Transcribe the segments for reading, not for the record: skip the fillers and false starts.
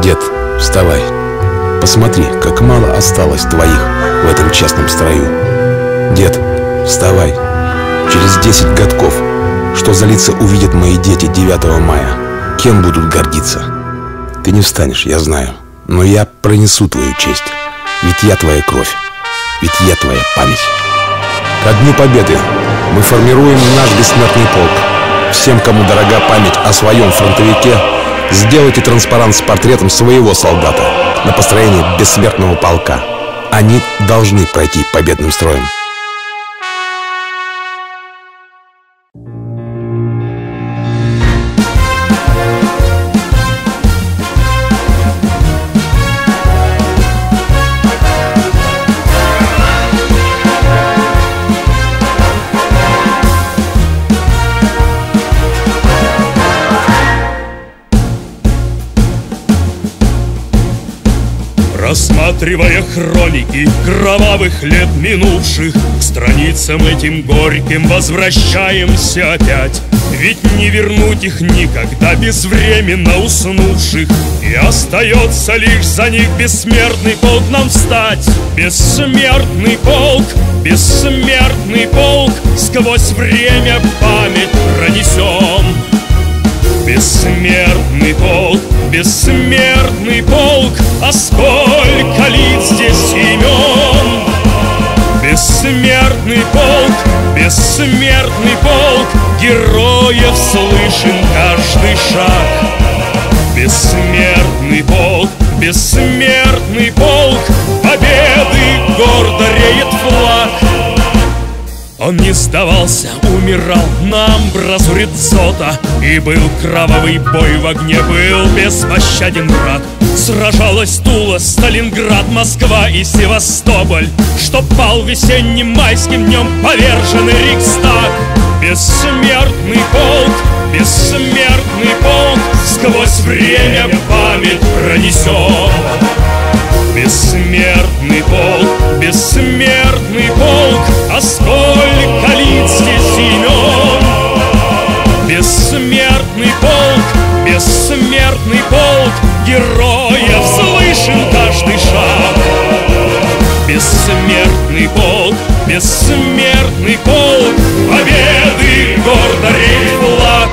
Дед, вставай. Посмотри, как мало осталось твоих в этом честном строю. Дед, вставай. Через 10 годков что за лица увидят мои дети 9 мая? Кем будут гордиться? Ты не встанешь, я знаю, но я пронесу твою честь. Ведь я твоя кровь, ведь я твоя память. Ко Дню Победы мы формируем наш бессмертный полк. Всем, кому дорога память о своем фронтовике, сделайте транспарант с портретом своего солдата на построение бессмертного полка. Они должны пройти победным строем. Рассматривая хроники кровавых лет минувших, к страницам этим горьким возвращаемся опять. Ведь не вернуть их никогда безвременно уснувших, и остается лишь за них бессмертный полк нам встать. Бессмертный полк, сквозь время память пронесем. Бессмертный полк, а сколько лиц здесь имен. Бессмертный полк, героев слышен каждый шаг. Бессмертный полк, победы гордо реет флаг. Он не сдавался, умирал на амбразуре дзота, и был кровавый бой в огне, был беспощаден враг. Сражалась Тула, Сталинград, Москва и Севастополь, чтоб пал весенним майским днем поверженный Рейхстаг. Бессмертный полк, сквозь время память пронесем. Бессмертный полк, а сколько лиц здесь имен. Бессмертный полк, героев слышен каждый шаг. Бессмертный полк, победы гордо реет флаг.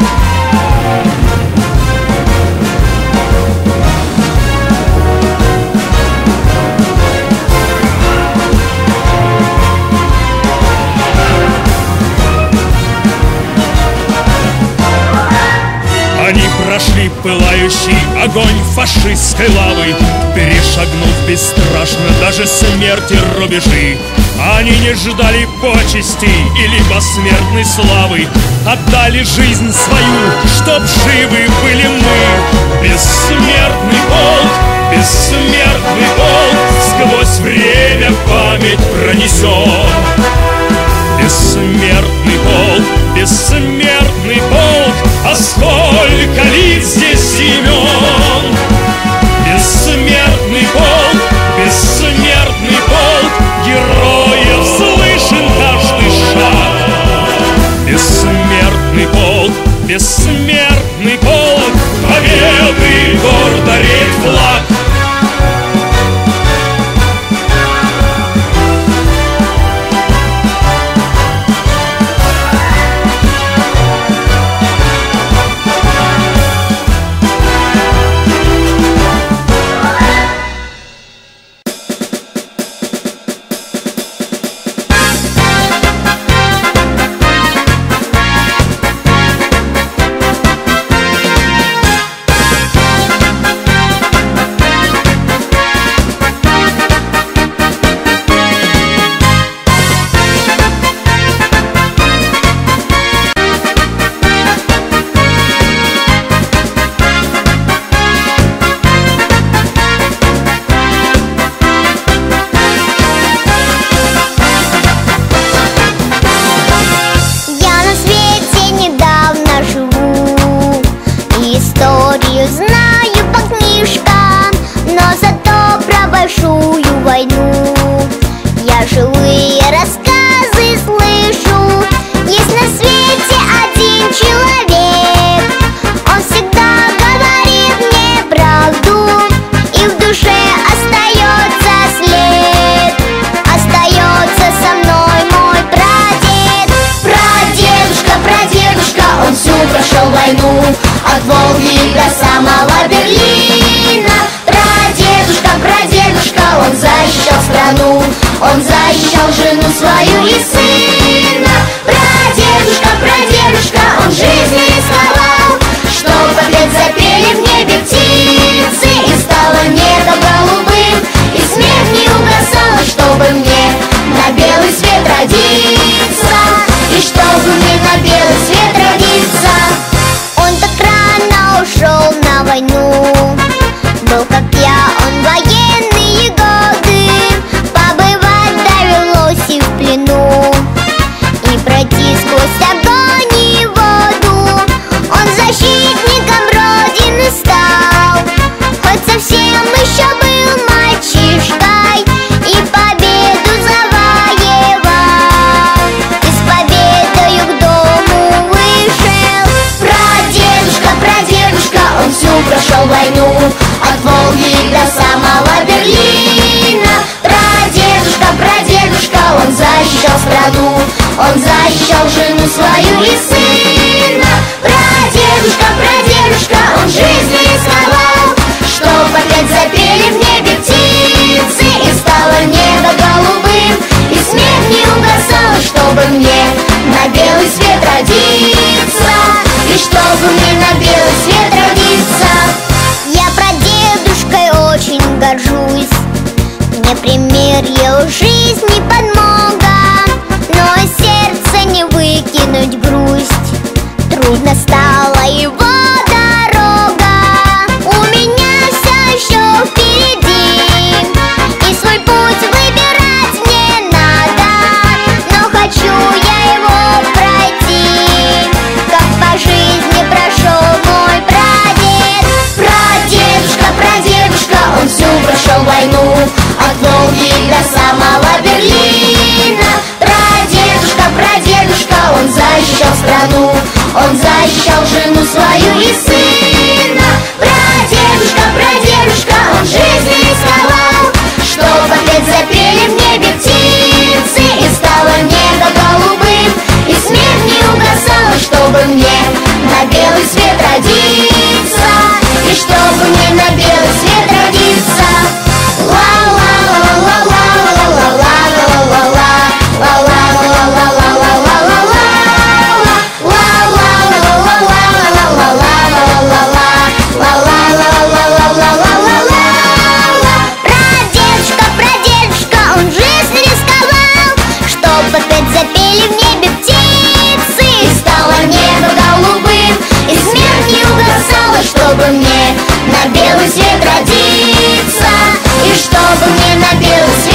Они прошли пылающий огонь фашистской лавы, перешагнув бесстрашно даже смерти рубежи. Они не ждали почестей или посмертной славы, отдали жизнь свою, чтоб живы были мы. Бессмертный полк, сквозь время память пронесем. Бессмертный полк, а сколько лиц здесь имен. Бессмертный полк, героев слышен каждый шаг. Бессмертный полк, победы гордо реет флаг. Был, как я, он военные годы, побывать довелось и в плену, и пройти сквозь огонь и воду. Он защитником Родины стал, хоть совсем еще был мальчишкой, и победу завоевал, и с победою к дому вышел. Прадедушка, он всю прошел войну, от Волги до самого Берлина. Прадедушка, он защищал страну, он защищал жену свою и сына. Прадедушка, он жизнь рисковал, чтоб опять запели в небе птицы, и стало небо голубым, и смех не угасал, чтобы мне на белый свет родиться, и чтобы мне на белый свет родиться. Я прадедушкой очень горжусь, мне пример его жизни подмога, но из сердца не выкинуть грусть, трудно стала его дорога. У меня все еще впереди, и свой путь выбирать мне надо, но хочу я его пройти, как по жизни прошел мой прадед. Прадедушка, он всю прошел войну, от Волги до самого Берлина. Прадедушка, он защищал страну, он защищал жену свою и сына. Прадедушка, он жизнь рисковал, чтоб опять запели в небе птицы, и стало небо голубым, и смех не угасал, чтобы мне на белый свет родиться, и чтобы мне на белый свет родиться. Прадедушка, он жизнь рисковал, чтоб опять запели в небе птицы, и стало небо голубым, и смех не угасал, чтобы мне на белый свет родиться, и чтобы мне на белый свет